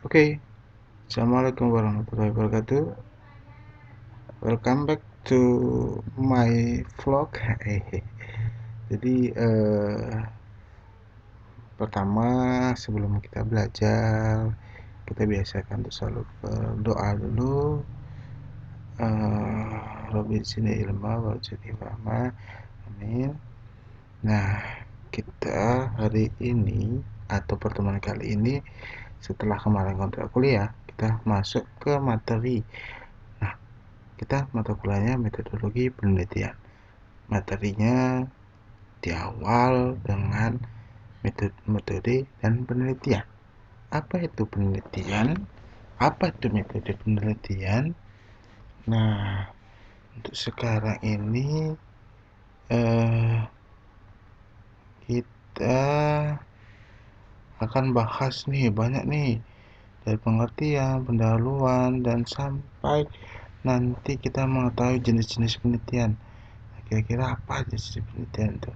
Oke, Assalamualaikum warahmatullahi wabarakatuh. Welcome back to my vlog. Jadi pertama sebelum kita belajar, kita biasakan untuk selalu berdoa dulu. Rabbi zidni ilma warzuqni fahma. Amin. Nah, kita hari ini atau pertemuan kali ini setelah kemarin kontrak kuliah, kita masuk ke materi. Nah, kita mata kuliahnya metodologi penelitian. Materinya di awal dengan metode dan penelitian. Apa itu penelitian? Apa itu metode penelitian? Nah, untuk sekarang ini kita akan bahas nih banyak nih dari pengertian, pendahuluan, dan sampai nanti kita mengetahui jenis-jenis penelitian. Kira-kira apa jenis penelitian itu?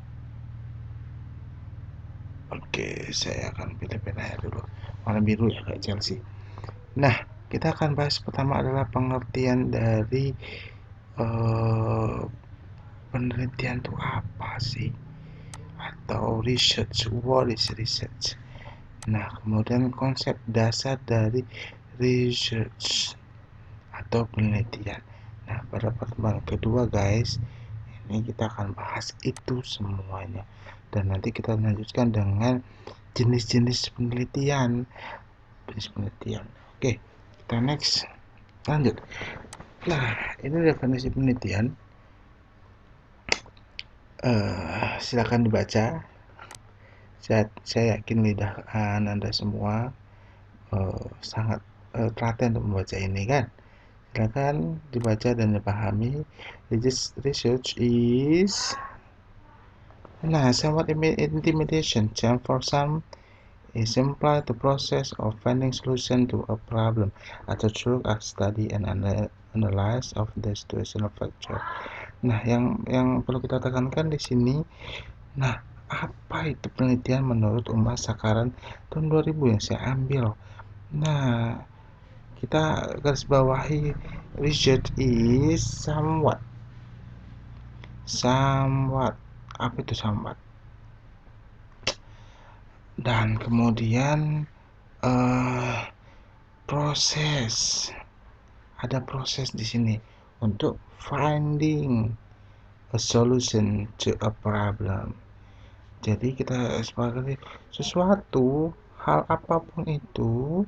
Oke, saya akan pilih pena dulu. Warna biru ya, kayak Chelsea. Nah, kita akan bahas pertama adalah pengertian dari penelitian itu apa sih? Atau research, what is research? Nah, kemudian konsep dasar dari research atau penelitian. Nah, pada pertemuan kedua guys, ini kita akan bahas itu semuanya. Dan nanti kita lanjutkan dengan jenis-jenis penelitian. Oke, kita next. Lanjut. Nah, ini definisi penelitian. Silakan dibaca. Saya yakin lidah Anda semua sangat telaten untuk membaca ini kan. Silakan dibaca dan dipahami. Research is somewhat intimidation. For some is simply the process of finding solution to a problem atau through a study and analysis of the situational factor. Nah, yang perlu kita tekankan di sini, nah, apa itu penelitian menurut Umar Sakaran tahun 2000 yang saya ambil? Nah, kita garis bawahi research is somewhat. Apa itu somewhat? Dan kemudian proses. Ada proses di sini untuk finding a solution to a problem. Jadi kita sepakati sesuatu hal apapun itu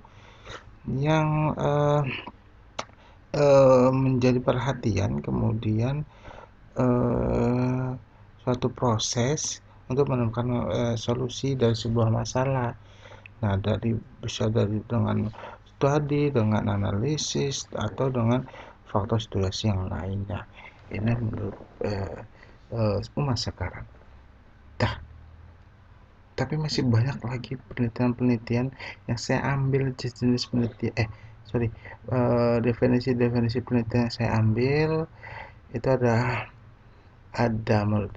yang menjadi perhatian, kemudian suatu proses untuk menemukan solusi dari sebuah masalah. Nah, bisa dari dengan studi, dengan analisis, atau dengan faktor situasi yang lainnya. Ini menurut Umar sekarang. Tapi masih banyak lagi penelitian-penelitian yang saya ambil jenis penelitian definisi penelitian yang saya ambil itu ada menurut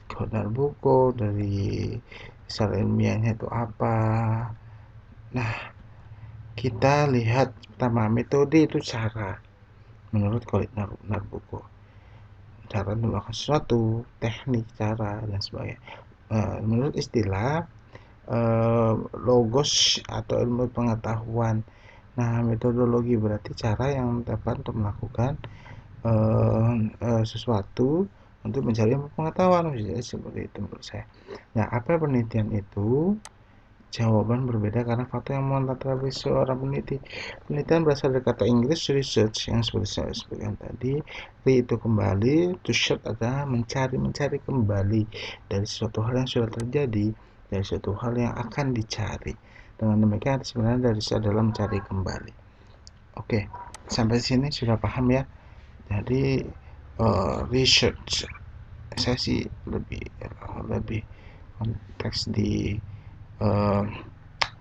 buku dari asal ilmiahnya itu apa. Nah, kita lihat pertama metode itu cara menurut buku, cara melakukan sesuatu, teknik, cara dan sebagainya. Menurut istilah logos atau ilmu pengetahuan. Nah, metodologi berarti cara yang tepat untuk melakukan sesuatu untuk mencari pengetahuan. Jadi seperti itu menurut saya. Nah, apa penelitian itu? Jawaban berbeda karena faktor yang melatar belakangi seorang peneliti. Penelitian berasal dari kata Inggris research yang seperti saya sebutkan tadi. Itu kembali, to search adalah mencari kembali dari sesuatu hal yang sudah terjadi, dari suatu hal yang akan dicari. Dengan demikian sebenarnya dari adalah mencari kembali. Oke, sampai sini sudah paham ya. Jadi research saya sih lebih konteks di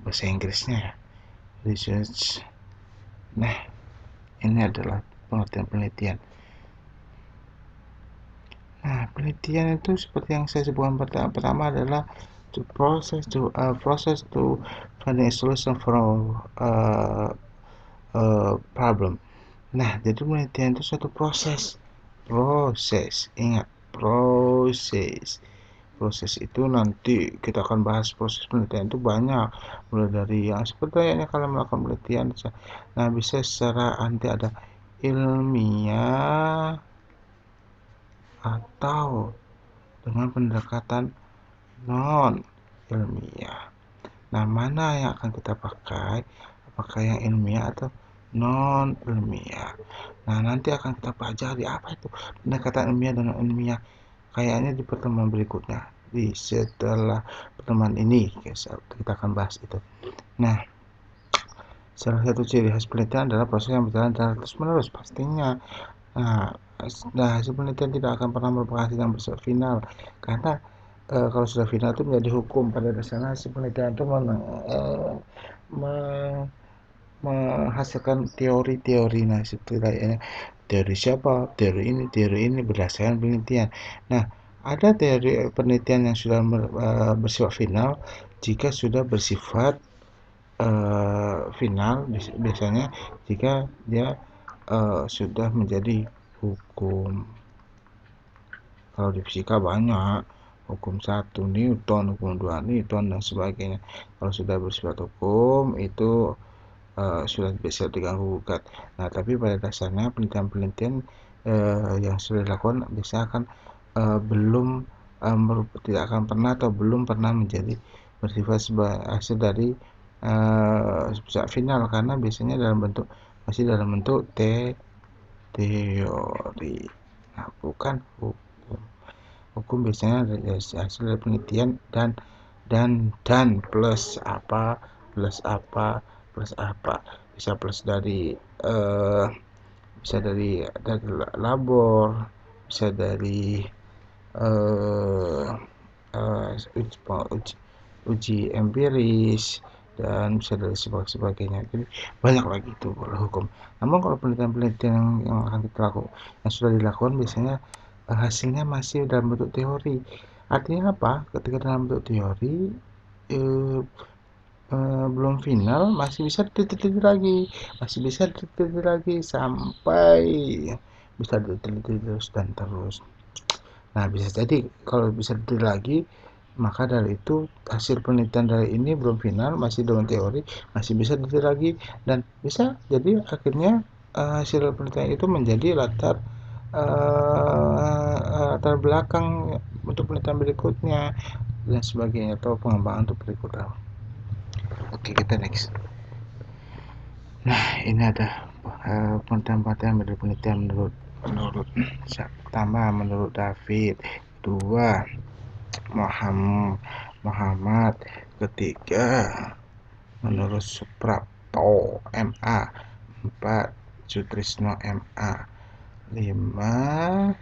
bahasa Inggrisnya ya, research. Nah, ini adalah pengertian penelitian. Nah, penelitian itu seperti yang saya sebutkan pertama adalah process to finding a solution problem. Nah, jadi penelitian itu suatu proses, ingat, proses. Proses itu nanti kita akan bahas proses penelitian itu banyak, mulai dari yang seperti kalau melakukan penelitian. Nah, bisa secara anti ada ilmiah atau dengan pendekatan non ilmiah. Nah, mana yang akan kita pakai? Apakah yang ilmiah atau non ilmiah? Nah, nanti akan kita pelajari apa itu pendekatan ilmiah dan non ilmiah. Kayaknya di pertemuan berikutnya, di setelah pertemuan ini kita akan bahas itu. Nah, salah satu ciri khas penelitian adalah proses yang berjalan terus menerus pastinya. Nah, hasil penelitian tidak akan pernah merupakan hasil yang bersifat final, karena kalau sudah final itu menjadi hukum. Pada dasarnya hasil penelitian itu menghasilkan teori-teori. Nah, setidaknya teori siapa, teori ini berdasarkan penelitian. Nah, ada teori penelitian yang sudah bersifat final jika sudah bersifat final, biasanya jika dia sudah menjadi hukum. Kalau di fisika banyak, hukum 1 Newton, hukum 2 Newton, dan sebagainya. Kalau sudah bersifat hukum, itu sudah bisa diganggu gugat. Nah, tapi pada dasarnya penelitian-penelitian yang sudah dilakukan biasanya akan belum tidak akan pernah atau belum pernah menjadi bersifat sebagai hasil dari final, karena biasanya masih dalam bentuk teori. Nah, bukan hukum. Hukum biasanya hasil dari penelitian dan plus apa, bisa plus dari bisa dari labor, bisa dari eh, uji empiris, dan bisa dari sebagainya. Jadi banyak lagi itu kalau hukum. Namun kalau penelitian-penelitian yang akan kita lakukan, yang sudah dilakukan, biasanya hasilnya masih dalam bentuk teori. Artinya apa? Ketika dalam bentuk teori, eh, belum final, masih bisa diteliti lagi, sampai bisa diteliti terus dan terus. Nah, bisa jadi kalau bisa diteliti lagi, maka dari itu hasil penelitian dari ini belum final, masih dalam teori, masih bisa diteliti lagi, dan bisa jadi akhirnya hasil penelitian itu menjadi latar belakang untuk penelitian berikutnya dan sebagainya, atau pengembangan untuk berikutnya. Oke, kita next. Nah, ini ada penelitian dari penelitian menurut pertama menurut David, kedua Muhammad, ketiga menurut Suprapto MA, 4 Sutrisno MA, 5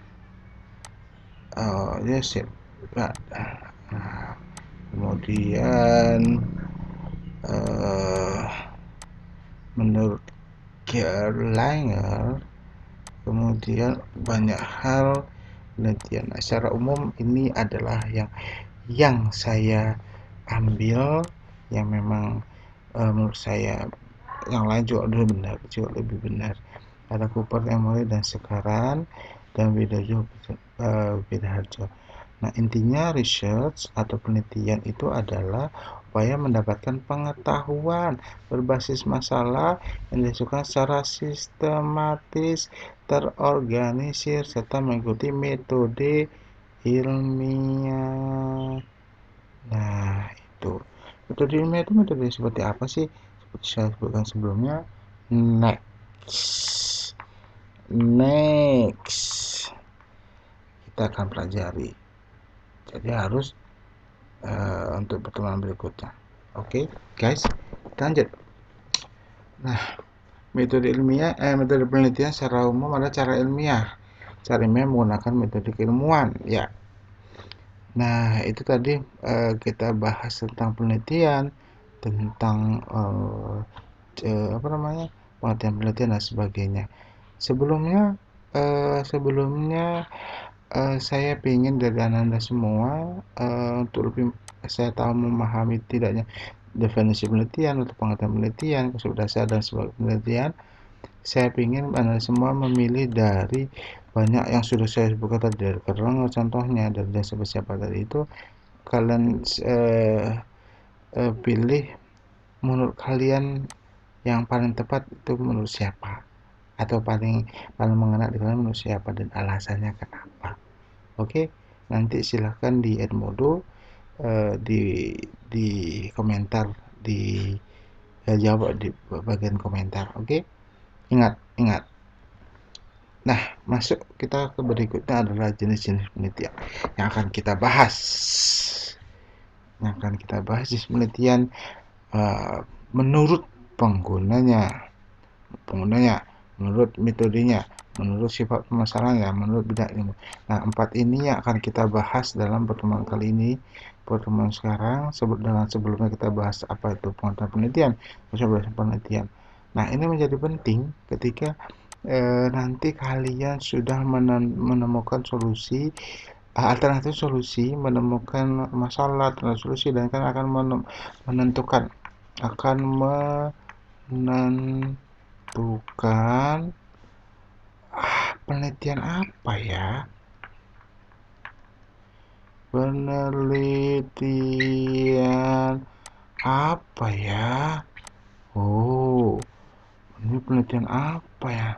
Yosep. Nah, kemudian menurut Gerlinger, kemudian banyak hal penelitian. Nah, secara umum ini adalah yang saya ambil, yang memang menurut saya yang lain juga lebih benar. Ada Cooper, Emory, dan sekarang, dan beda harga. Nah, intinya research atau penelitian itu adalah upaya mendapatkan pengetahuan berbasis masalah yang dilakukan secara sistematis, terorganisir, serta mengikuti metode ilmiah. Nah, itu. Metode ilmiah itu metode seperti apa sih? Seperti saya sebutkan sebelumnya. Next. Next. Kita akan pelajari. Jadi harus untuk pertemuan berikutnya. Oke, guys, kita lanjut. Nah, metode penelitian secara umum adalah cara ilmiah. Cara ilmiah menggunakan metode keilmuan, ya. Nah, itu tadi kita bahas tentang penelitian, tentang penelitian dan sebagainya. Sebelumnya saya ingin dari Anda semua untuk lebih saya tahu memahami tidaknya definisi penelitian, untuk pengertian penelitian, konsep dasar dan sebuah penelitian, saya ingin Anda semua memilih dari banyak yang sudah saya sebutkan tadi, dari Kerlang contohnya, dari siapa tadi itu, kalian pilih menurut kalian yang paling tepat itu menurut siapa, atau paling paling mengena di kalian menurut siapa dan alasannya kenapa. Oke, nanti silahkan di Edmodo, di komentar, di jawab di bagian komentar. Oke, ingat. Nah, masuk kita ke berikutnya adalah jenis-jenis penelitian yang akan kita bahas. Jenis penelitian uh, menurut penggunanya, menurut metodenya, menurut sifat permasalahannya, menurut bidang ilmu. Nah, 4 ini yang akan kita bahas dalam pertemuan kali ini. Pertemuan sekarang, sebelumnya kita bahas apa itu pengetahuan penelitian, penelitian. Nah, ini menjadi penting ketika nanti kalian sudah menemukan solusi, alternatif solusi, menemukan masalah, alternatif solusi, dan kan akan menentukan, penelitian apa ya? Penelitian apa ya? Oh, ini penelitian apa ya?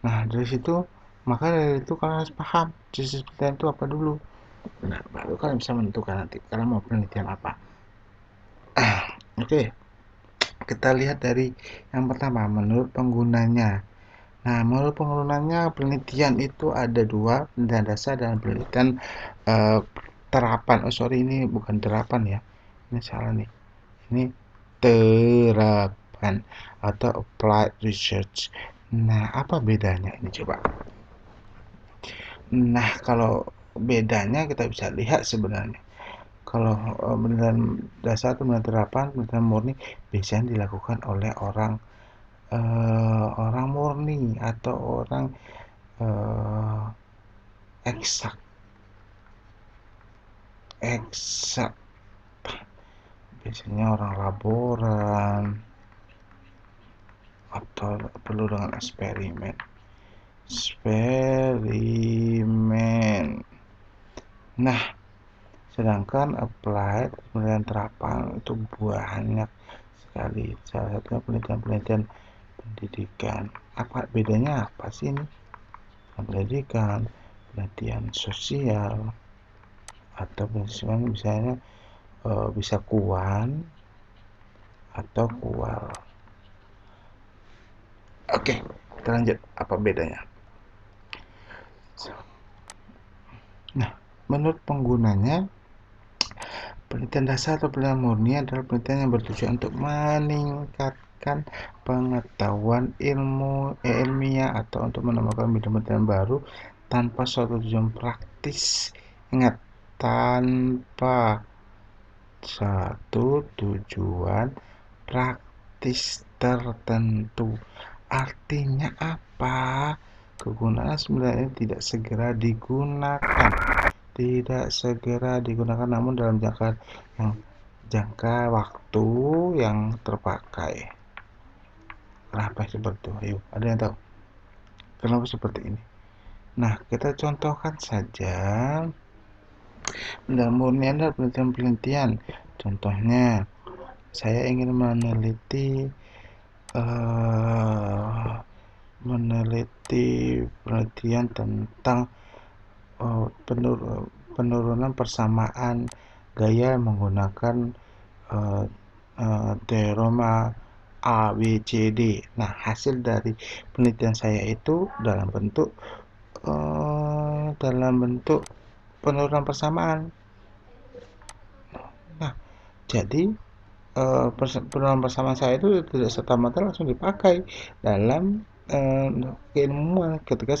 Nah, dari situ, maka dari itu kalian harus paham jenis penelitian itu apa dulu. Nah, baru kalian bisa menentukan nanti kalian mau penelitian apa. Oke, kita lihat dari yang pertama, menurut penggunanya. Nah, menurut penggunanya, penelitian itu ada dua, penelitian dasar dan penelitian terapan. Oh sorry, ini bukan terapan ya, ini salah nih, ini terapan atau applied research. Nah, apa bedanya ini coba? Nah, kalau bedanya kita bisa lihat sebenarnya. Kalau penelitian dasar atau penelitian terapan, penelitian murni biasanya dilakukan oleh orang murni atau orang eksak. Biasanya orang laboran atau perlu dengan eksperimen. Nah, sedangkan applied, penelitian terapan itu banyak sekali. Salah satunya penelitian pendidikan. Bedanya apa sih ini? Pendidikan, penelitian sosial, atau misalnya bisa kuan atau kual. Oke, kita lanjut. Apa bedanya? Nah, menurut penggunanya, penelitian dasar atau penelitian murni adalah penelitian yang bertujuan untuk meningkatkan pengetahuan ilmiah atau untuk menemukan bidang penelitian baru tanpa suatu tujuan praktis. Ingat, tanpa satu tujuan praktis tertentu. Artinya apa? Kegunaan sebenarnya tidak segera digunakan, namun dalam jangka waktu yang terpakai. Kenapa seperti itu? Ayo, ada yang tahu kenapa seperti ini? Nah, kita contohkan saja. Dalam murni adalah penelitian. Contohnya, saya ingin meneliti penelitian tentang penurunan persamaan gaya menggunakan teorem ABCD. Nah, hasil dari penelitian saya itu dalam bentuk penurunan persamaan. Nah, jadi penurunan persamaan saya itu tidak serta-merta langsung dipakai dalam keilmuan ketika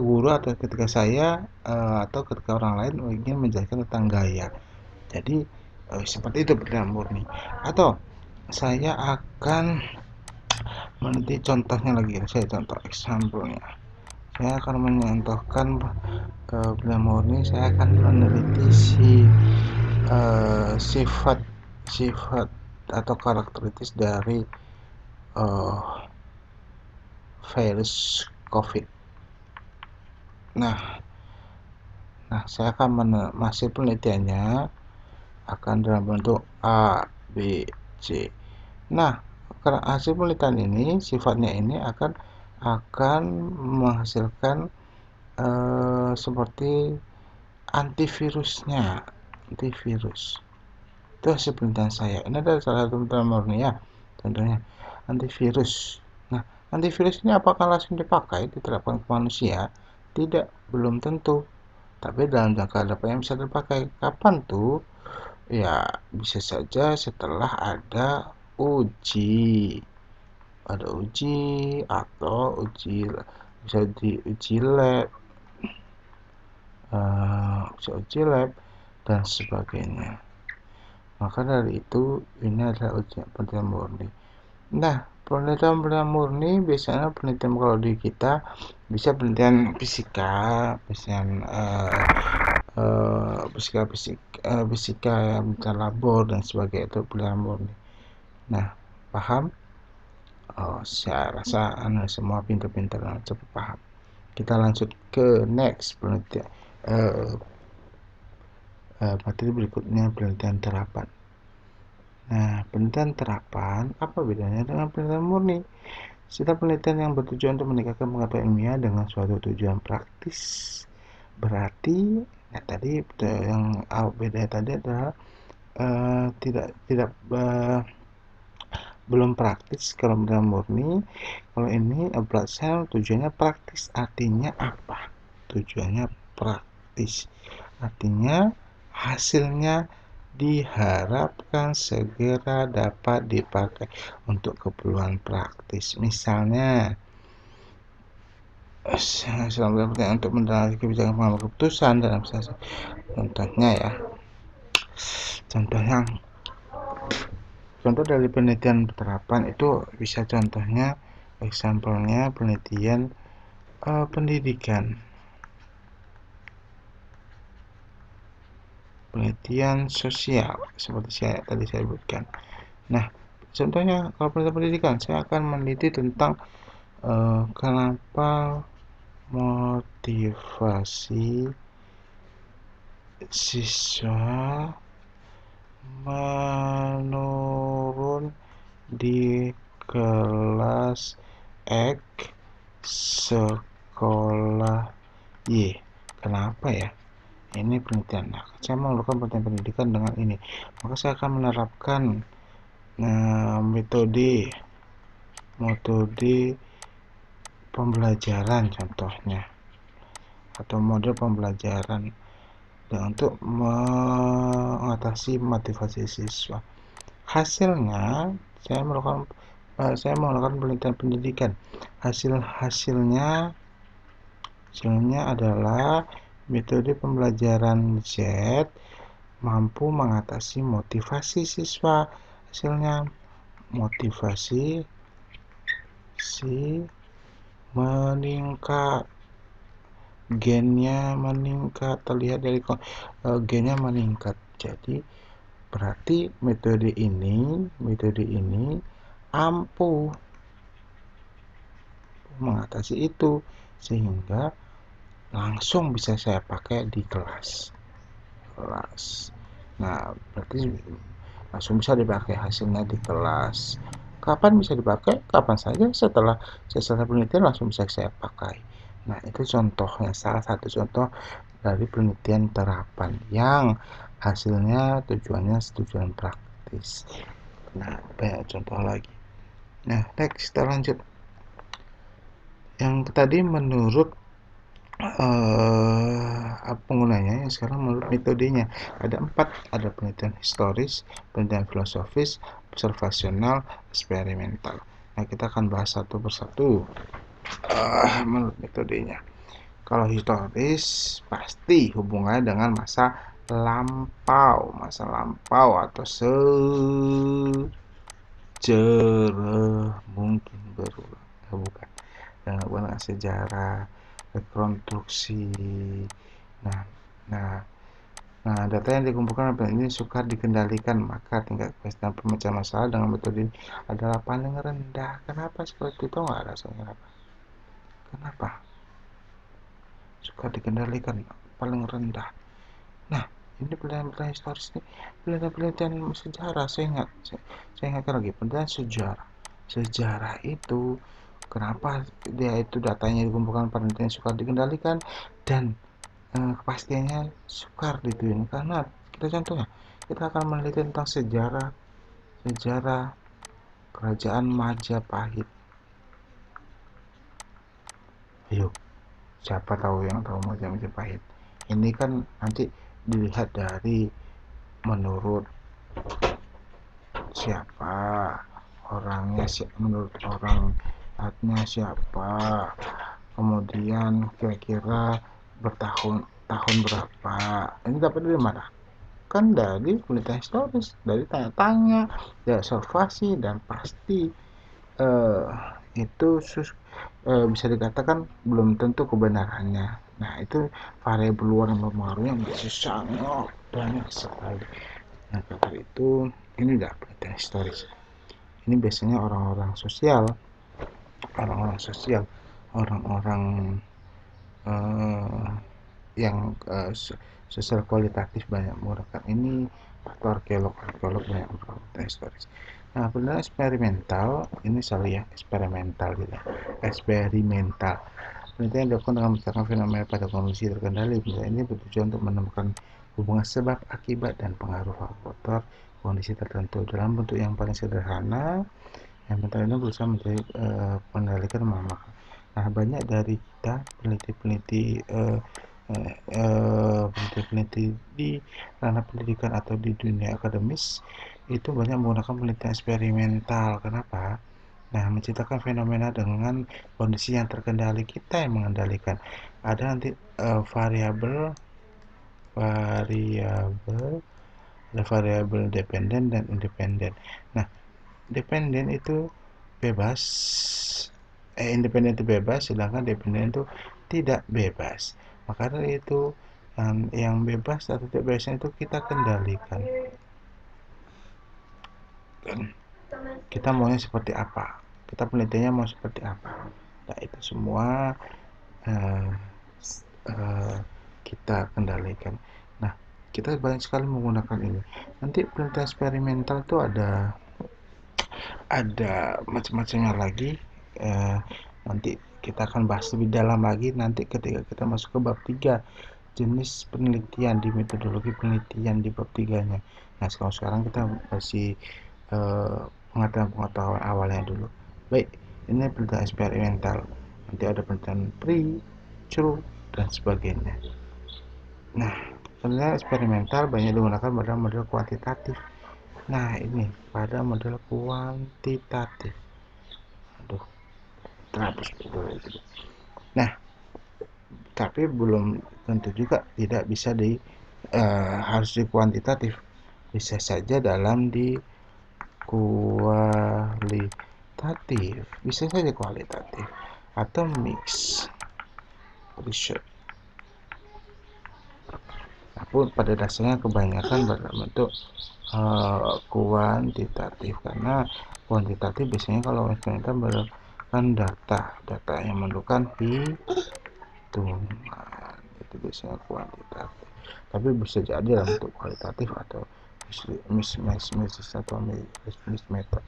guru atau ketika saya atau ketika orang lain ingin menjelaskan tentang gaya. Jadi seperti itu penelitian murni. Atau saya akan meneliti contohnya lagi, saya contoh example-nya. Saya akan mencontohkan penelitian murni, saya akan meneliti sifat sifat atau karakteristik dari virus COVID. Nah, saya akan hasil penelitiannya akan dalam bentuk A, B, C. Nah, karena hasil penelitian ini sifatnya ini akan menghasilkan seperti antivirusnya, antivirus. Itu hasil penelitian saya. Ini adalah salah satu penelitian murni ya, contohnya antivirus. Nah, antivirus ini apakah langsung dipakai diterapkan ke manusia? Tidak, belum tentu. Tapi dalam jangka depan yang bisa dipakai. Kapan tuh? Ya, bisa saja setelah ada uji. Ada uji atau bisa diuji lab, bisa uji lab dan sebagainya. Maka dari itu ini adalah ujian penelitian murni. Nah, penelitian murni biasanya penelitian kalau di kita bisa penelitian fisika, penelitian fisika yang bisa labor dan sebagainya, itu penelitian murni. Nah, paham? Saya rasa semua pintar-pintar dan cepat paham. Kita lanjut ke next penelitian materi berikutnya, penelitian terapan. Nah, penelitian terapan apa bedanya dengan penelitian murni? Setiap penelitian yang bertujuan untuk meningkatkan pengetahuan ilmiah dengan suatu tujuan praktis. Berarti, nah tadi yang beda tadi adalah belum praktis kalau penelitian murni. Kalau ini blood cell tujuannya praktis, artinya apa? Tujuannya praktis, artinya hasilnya diharapkan segera dapat dipakai untuk keperluan praktis. Misalnya, untuk mendalam kebijakan pengambil keputusan dalam contohnya ya. Contoh dari penelitian terapan itu bisa contohnya, example-nya penelitian pendidikan. Penelitian sosial seperti tadi saya sebutkan. Nah, contohnya kalau penelitian pendidikan saya akan meneliti tentang kenapa motivasi siswa menurun di kelas X sekolah Y. Kenapa ya? Ini penelitian. Nah, saya melakukan penelitian pendidikan dengan ini. Maka saya akan menerapkan metode pembelajaran contohnya, atau model pembelajaran untuk mengatasi motivasi siswa. Hasilnya saya melakukan penelitian pendidikan. Hasilnya adalah metode pembelajaran Z mampu mengatasi motivasi siswa. Hasilnya motivasi meningkat, gennya meningkat, terlihat dari gennya meningkat. Jadi berarti metode ini ampuh mengatasi itu, sehingga langsung bisa saya pakai di kelas. Nah, berarti langsung bisa dipakai hasilnya di kelas. Kapan bisa dipakai? Kapan saja setelah penelitian langsung bisa saya pakai. Nah, itu contohnya, salah satu contoh dari penelitian terapan yang hasilnya tujuannya tujuan praktis. Nah, banyak contoh lagi. Nah, next kita lanjut. Yang tadi menurut penggunanya, yang sekarang menurut metodenya ada 4. Ada penelitian historis, penelitian filosofis, observasional, eksperimental. Nah, kita akan bahas satu persatu menurut metodenya. Kalau historis pasti hubungannya dengan masa lampau atau sejarah mungkin berulang. Bukan dengan sejarah rekonstruksi. Nah, Nah, data yang dikumpulkan ini sukar dikendalikan, maka tingkat kepastian pemecahan masalah dengan metode ini adalah paling rendah. Kenapa seperti itu? Nggak rasanya kenapa? Kenapa? Sukar dikendalikan, paling rendah. Nah, ini penelitian historis ini, penelitian sejarah. Saya ingatkan lagi, penelitian sejarah. Sejarah itu kenapa dia itu datanya dikumpulkan penelitian sukar dikendalikan dan kepastiannya sukar dituin, karena kita contohnya kita akan meneliti tentang sejarah sejarah kerajaan Majapahit. Ayo, siapa tahu yang tahu Majapahit? Ini kan nanti dilihat dari menurut siapa orangnya, menurut orangnya siapa, kemudian kira-kira tahun berapa. Ini dapat dari mana? Kan dari penelitian historis, dari tanya-tanya, dari observasi, dan pasti eh, itu bisa dikatakan belum tentu kebenarannya. Nah, itu variabel luar yang mempengaruhi yang bisa sangat banyak sekali. Nah, karena itu ini udah penelitian historis. Ini biasanya orang-orang sosial, orang-orang sosial, orang-orang eh, yang sosial kualitatif banyak menggunakan ini, atau arkeolog banyak menggunakan historis. Nah, penelitian eksperimental ini salah ya, eksperimental gitu, eksperimental. Penelitian dilakukan dengan menciptakan fenomena pada kondisi terkendali. Penelitian ini bertujuan untuk menemukan hubungan sebab akibat dan pengaruh faktor kondisi tertentu dalam bentuk yang paling sederhana. Yang penting ini berusaha mencari pengendalikan mama. Nah, banyak dari kita peneliti-peneliti peneliti-peneliti di ranah pendidikan atau di dunia akademis itu banyak menggunakan penelitian eksperimental. Kenapa? Nah, menciptakan fenomena dengan kondisi yang terkendali, kita yang mengendalikan. Ada nanti variabel variabel ada variabel dependen dan independen. Nah, dependen itu bebas, independen itu bebas, sedangkan dependen itu tidak bebas. Maka dari itu yang bebas atau tidak bebasnya itu kita kendalikan. Kita maunya seperti apa? Kita penelitiannya mau seperti apa? Nah, itu semua uh, uh, kita kendalikan. Nah, kita banyak sekali menggunakan ini. Nanti penelitian eksperimental itu ada macam-macamnya lagi. Nanti kita akan bahas lebih dalam lagi nanti ketika kita masuk ke bab 3, jenis penelitian di metodologi penelitian di bab 3-nya. Nah, sekarang kita masih pengetahuan awalnya dulu. Baik, ini penelitian eksperimental. Nanti ada penelitian pre, true, dan sebagainya. Nah, penelitian eksperimental banyak digunakan pada model kuantitatif. Nah, ini pada model kuantitatif. Aduh, terhapus dulu. Nah, tapi belum tentu juga tidak bisa harus di kuantitatif. Bisa saja dalam di kualitatif, bisa saja kualitatif atau mix research. Namun pada dasarnya kebanyakan berbentuk kuantitatif, karena kuantitatif biasanya kalau eksperimen berdasarkan data yang memerlukan hitungan, itu biasanya kuantitatif. Tapi bisa jadi dalam bentuk kualitatif atau mismatch atau method.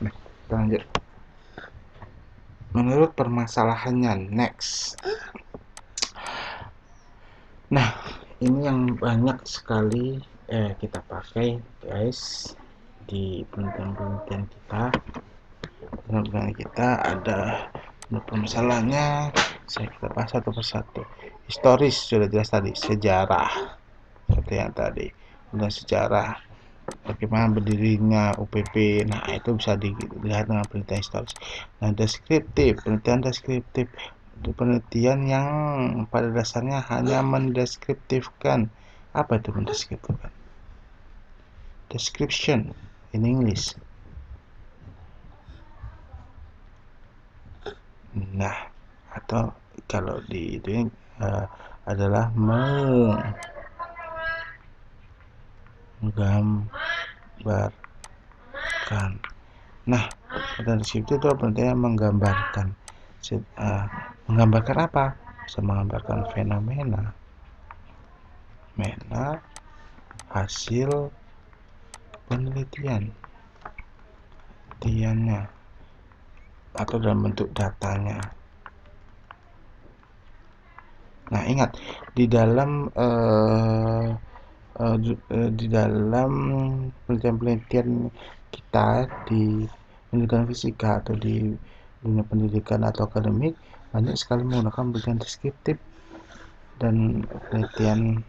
Nah, kita lanjut. Menurut permasalahannya, next. Nah, ini yang banyak sekali kita pakai, guys, di penelitian-penelitian kita. Penelitian kita ada permasalahannya. Saya kita bahas satu persatu. Historis sudah jelas tadi, sejarah seperti yang tadi. Dan sejarah bagaimana berdirinya UPP. Nah, itu bisa dilihat dengan penelitian historis. Nah, deskriptif, penelitian deskriptif itu penelitian yang pada dasarnya hanya mendeskriptifkan. Apa itu mendeskriptifkan? Description in English. Nah, atau kalau di itu adalah menggambarkan. Nah, metode deskriptif itu pentingnya menggambarkan. Menggambarkan apa? Bisa menggambarkan fenomena, hasil penelitiannya, atau dalam bentuk datanya. Nah, ingat di dalam penelitian-penelitian kita di pendidikan fisika atau di dunia pendidikan atau akademik, banyak sekali menggunakan penelitian deskriptif dan penelitian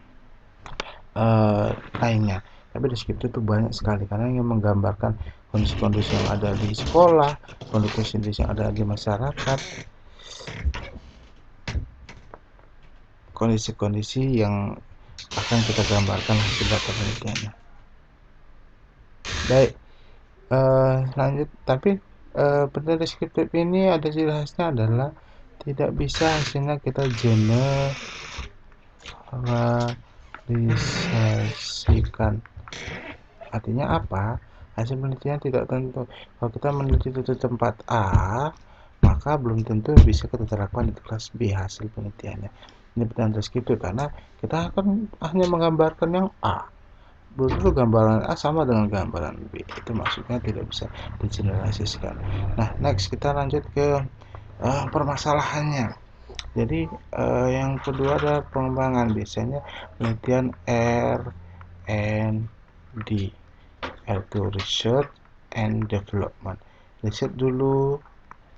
lainnya. Tapi deskriptif itu banyak sekali karena yang menggambarkan kondisi-kondisi yang ada di sekolah, kondisi-kondisi yang ada di masyarakat, kondisi-kondisi yang akan kita gambarkan hasil data penelitiannya. Baik, lanjut. Tapi penelitian deskriptif ini ada ciri khasnya adalah tidak bisa hasilnya kita generalisasikan. Artinya apa? Hasil penelitian tidak tentu. Kalau kita meneliti di tempat A, maka belum tentu bisa kita terapkan di kelas B hasil penelitiannya. Ini penelitian deskriptif karena kita akan hanya menggambarkan yang A. Belum tentu gambaran A sama dengan gambaran B. Itu maksudnya tidak bisa digeneralisasikan. Nah, next kita lanjut ke permasalahannya. Jadi yang kedua adalah pengembangan. Biasanya penelitian R&D. R itu research and development. Riset dulu,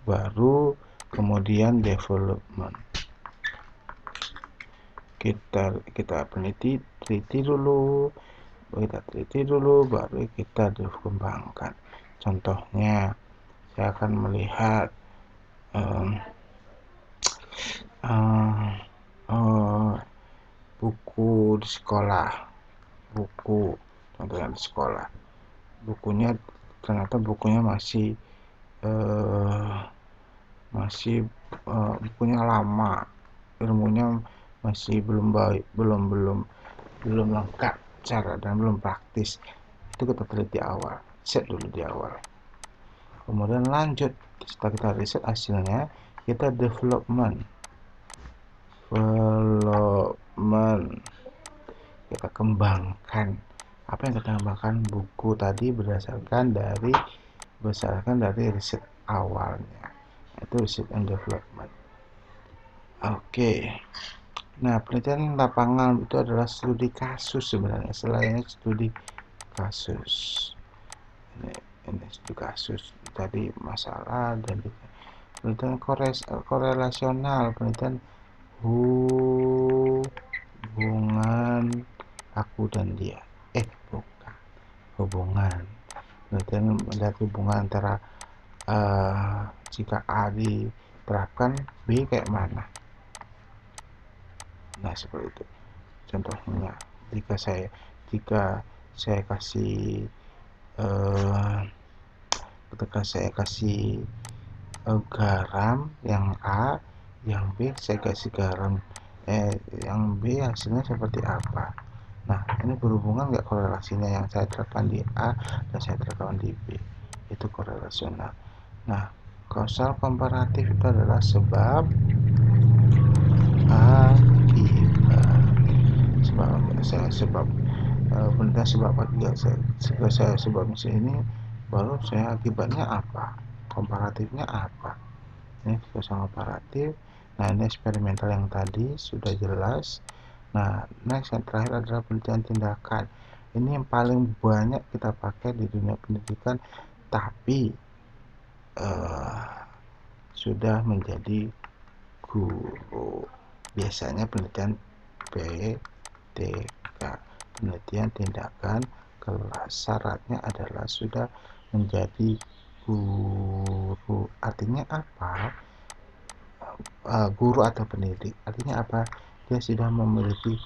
baru kemudian development. Kita teliti dulu, baru kita kembangkan. Contohnya, saya akan melihat buku di sekolah, contohnya di sekolah. Ternyata bukunya bukunya lama, ilmunya masih belum baik, belum lengkap cara dan belum praktis. Itu kita teliti awal, set dulu di awal. Kemudian lanjut, setelah kita riset hasilnya, kita development, kita kembangkan. Apa yang kita kembangkan? Buku tadi berdasarkan dari riset awalnya, itu research and development. Oke. Nah, penelitian lapangan itu adalah studi kasus sebenarnya. Selain studi kasus, ini studi kasus tadi masalah, dan penelitian korelasional, penelitian hubungan aku dan dia. Bukan hubungan. Penelitian melihat hubungan antara jika A diterapkan, B kayak mana. Nah, seperti itu. Contohnya, jika saya kasih garam yang A, yang B saya kasih garam yang B, hasilnya seperti apa. Nah, ini berhubungan nggak korelasinya yang saya terapkan di A dan saya terapkan di B? Itu korelasional. Nah, kausal komparatif itu adalah sebab akibat. Penelitian sebab akibat. Jika saya sebab ini, baru saya akibatnya apa, komparatifnya apa. Ini kausal komparatif. Nah, ini eksperimental yang tadi sudah jelas. Nah, next yang terakhir adalah penelitian tindakan. Ini yang paling banyak kita pakai di dunia pendidikan, tapi sudah menjadi guru. Biasanya penelitian PTK, penelitian tindakan kelas. Syaratnya adalah sudah menjadi guru. Artinya apa? Guru atau pendidik. Artinya apa? Dia sudah memiliki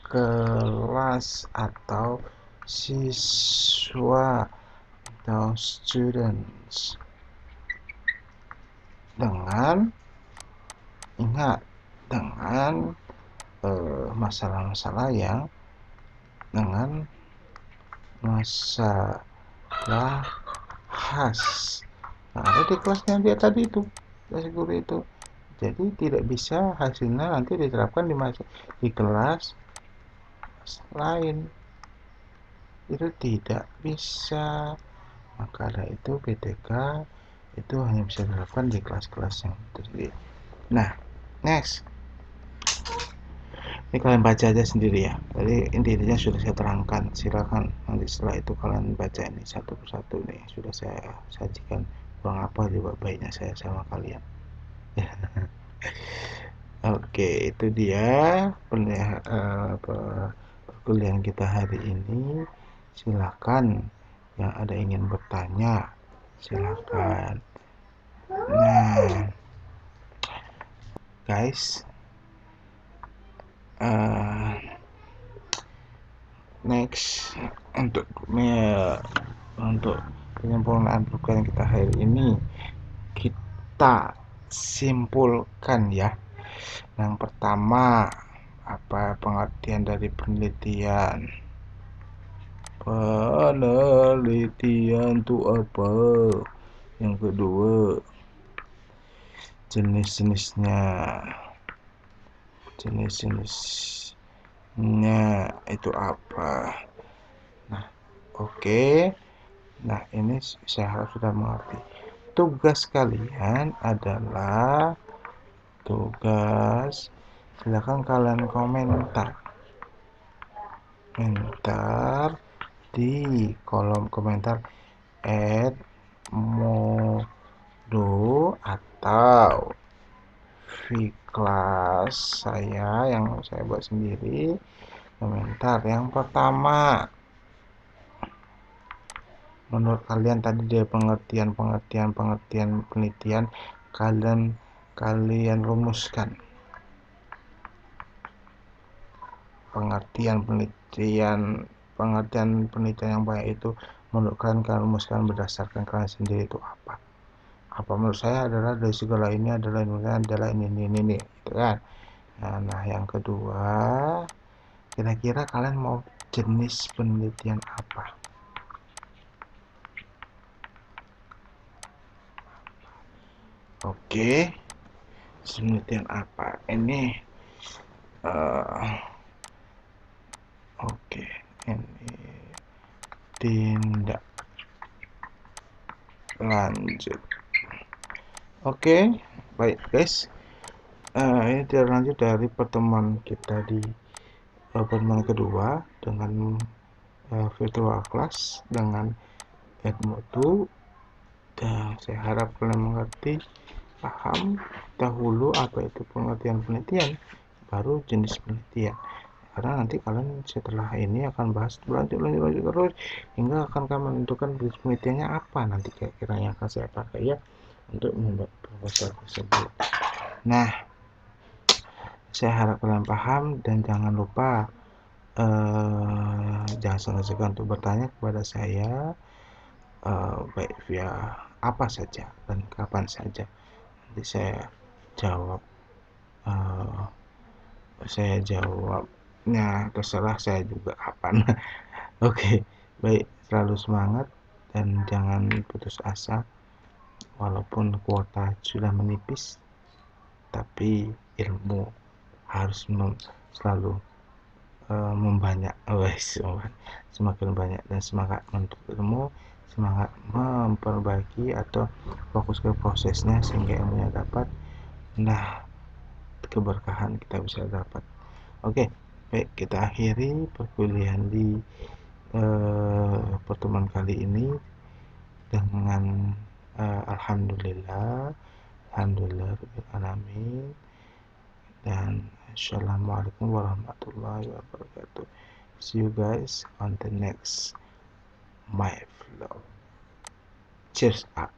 kelas atau siswa atau students dengan masalah-masalah yang dengan masalah khas. Nah, ada di kelasnya dia tadi itu, kelas guru itu. Jadi tidak bisa hasilnya nanti diterapkan di kelas lain. Itu tidak bisa. Maka dari itu PTK itu hanya bisa diterapkan di kelas-kelas yang terdiri. Nah, next. Ini kalian baca aja sendiri ya. Tadi intinya sudah saya terangkan. Silakan nanti setelah itu kalian baca ini satu persatu nih. Sudah saya sajikan kurang apa juga baiknya saya sama kalian. Oke, itu dia perkuliahan kita hari ini. Silakan yang ada ingin bertanya, silakan. Nah, guys, next untuk penyempurnaan perkuliahan kita hari ini, kita simpulkan ya. Yang pertama, apa pengertian dari penelitian? Penelitian itu apa? Yang kedua, jenis-jenisnya. Jenis-jenisnya itu apa? Nah, oke. Nah, ini saya harap sudah mengerti. Tugas kalian adalah silakan kalian komentar di kolom komentar @modo atau kelas saya yang saya buat sendiri. Komentar yang pertama, menurut kalian tadi dia pengertian penelitian kalian rumuskan pengertian penelitian yang baik itu menurut kalian rumuskan berdasarkan kalian sendiri itu apa menurut saya adalah dari segala ini adalah ini gitu kan. Nah yang kedua, kira-kira kalian mau jenis penelitian apa? Oke, penelitian apa ini? Oke, ini tindak lanjut. Oke, baik guys. Ini tindak lanjut dari pertemuan kita di pertemuan kedua dengan virtual class dengan Edmodo. Saya harap kalian mengerti, paham dahulu apa itu pengertian penelitian, baru jenis penelitian. Karena nanti kalian setelah ini akan bahas lanjut terus hingga akan kalian menentukan jenis penelitiannya apa nanti kira-kira yang akan saya pakai ya untuk membuat proposal tersebut. Nah, saya harap kalian paham dan jangan lupa jangan segan-segan untuk bertanya kepada saya, baik via apa saja dan kapan saja. Nanti saya jawabnya terserah saya juga kapan. Oke, baik, selalu semangat dan jangan putus asa. Walaupun kuota sudah menipis, tapi ilmu harus selalu membanyak. Semakin banyak dan semangat menuntut ilmu, semangat memperbaiki atau fokus ke prosesnya sehingga ilmunya dapat. Nah, keberkahan kita bisa dapat. Oke, baik, kita akhiri perkuliahan di pertemuan kali ini dengan alhamdulillah alamin, dan assalamualaikum warahmatullahi wabarakatuh. See you guys on the next my vlog. Cheers up.